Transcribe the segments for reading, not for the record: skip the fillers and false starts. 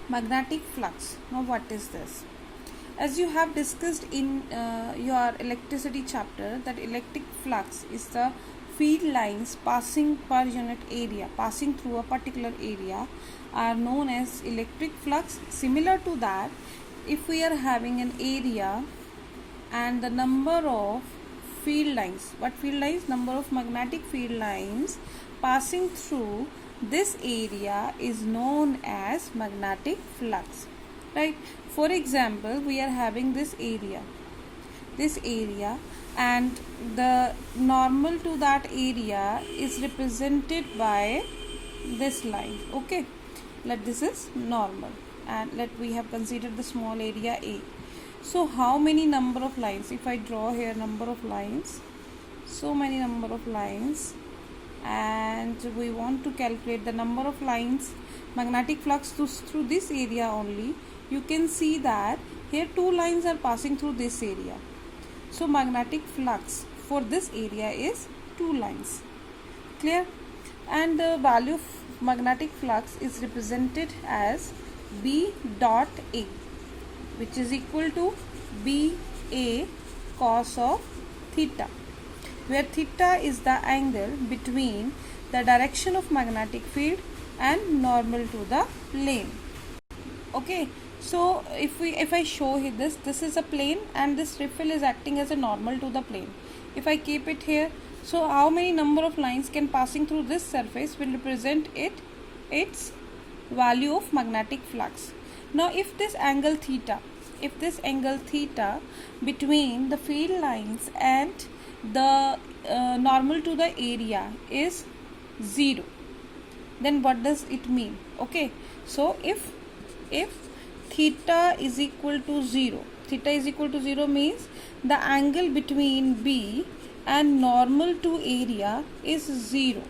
Magnetic flux. Now what is this? As you have discussed in your electricity chapter, that electric flux is the field lines passing per unit area, passing through a particular area, are known as electric flux. Similar to that, if we are having an area and the number of field lines, what field lines? Number of magnetic field lines passing through this area is known as magnetic flux, right? For example, we are having this area and the normal to that area is represented by this line. Okay, let this is normal and let we have considered the small area A. So how many number of lines? If I draw here number of lines, so many number of lines, and we want to calculate the number of lines magnetic flux through this area only. You can see that here two lines are passing through this area. So magnetic flux for this area is two lines. Clear? And the value of magnetic flux is represented as B dot A, which is equal to BA cos of theta, where theta is the angle between the direction of magnetic field and normal to the plane. Okay, so if I show here this is a plane and this riffle is acting as a normal to the plane. If I keep it here, so how many number of lines can passing through this surface will represent its value of magnetic flux. Now if this angle theta between the field lines and the normal to the area is 0, then what does it mean? Okay, so if theta is equal to 0, means the angle between B and normal to area is 0.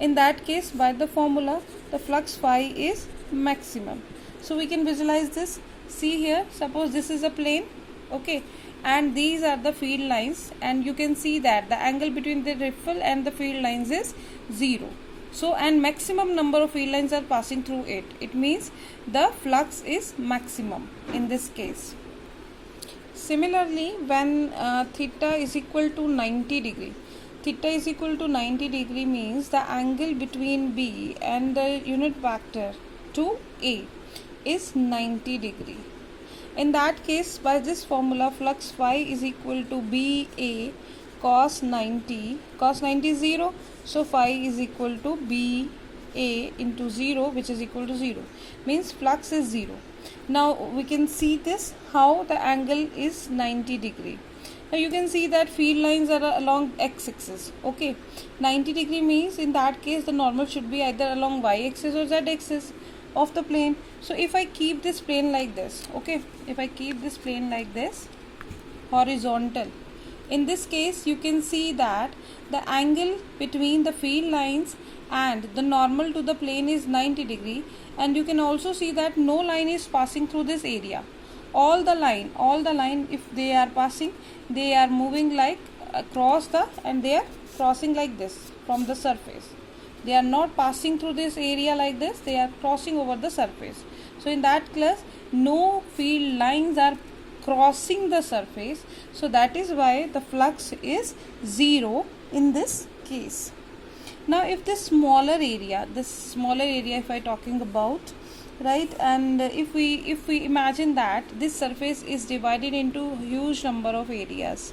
In that case, by the formula, the flux phi is maximum. So we can visualize this. See here, suppose this is a plane, okay, and these are the field lines, and you can see that the angle between the riffle and the field lines is 0. So, and maximum number of field lines are passing through it. It means the flux is maximum in this case. Similarly, when theta is equal to 90 degree, means the angle between B and the unit vector to A is 90 degree. In that case, by this formula, flux phi is equal to BA cos 90 is 0, so phi is equal to BA into 0, which is equal to 0, means flux is 0. Now we can see this, how the angle is 90 degree. Now you can see that field lines are along x-axis. Okay, 90 degree means in that case the normal should be either along y-axis or z-axis of the plane. So if I keep this plane like this, okay, if I keep this plane like this, horizontal, in this case you can see that the angle between the field lines and the normal to the plane is 90 degree, and you can also see that no line is passing through this area. All the line, if they are passing, they are moving like across and they are crossing like this from the surface. They are not passing through this area like this, they are crossing over the surface. So in that case, no field lines are crossing the surface, so that is why the flux is 0 in this case. Now if this smaller area if I talking about, right, and if we imagine that this surface is divided into huge number of areas,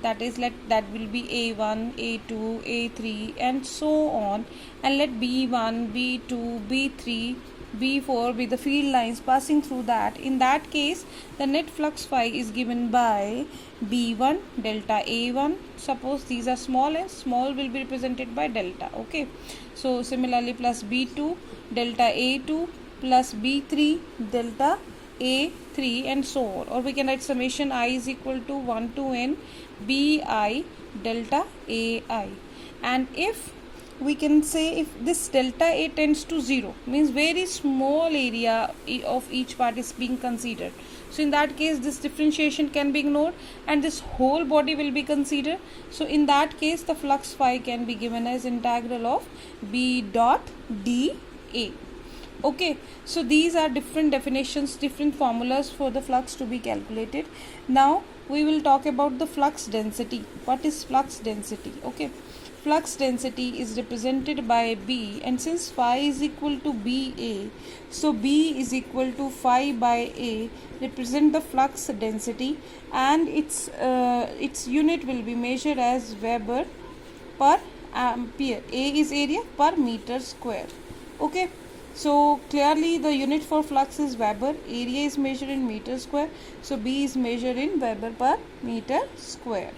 that is, that will be A1, A2, A3 and so on, and let B1, B2, B3, B4 be the field lines passing through that. In that case, the net flux phi is given by B1 delta A1. Suppose these are small, and small will be represented by delta. Okay, so similarly plus B2 delta A2 plus B3 delta A3 and so on, or we can write summation I is equal to 1 to n Bi delta Ai. And if we can say, if this delta A tends to 0, means very small area of each part is being considered. So in that case, this differentiation can be ignored and this whole body will be considered. So in that case, the flux phi can be given as integral of B dot dA. Okay, so these are different definitions, different formulas for the flux to be calculated. Now we will talk about the flux density. What is flux density? Okay, flux density is represented by B, and since phi is equal to BA, so B is equal to phi by A represent the flux density, and its unit will be measured as Weber per ampere. A is area per meter square. Okay, so clearly the unit for flux is Weber, area is measured in meter square, so B is measured in Weber per meter square.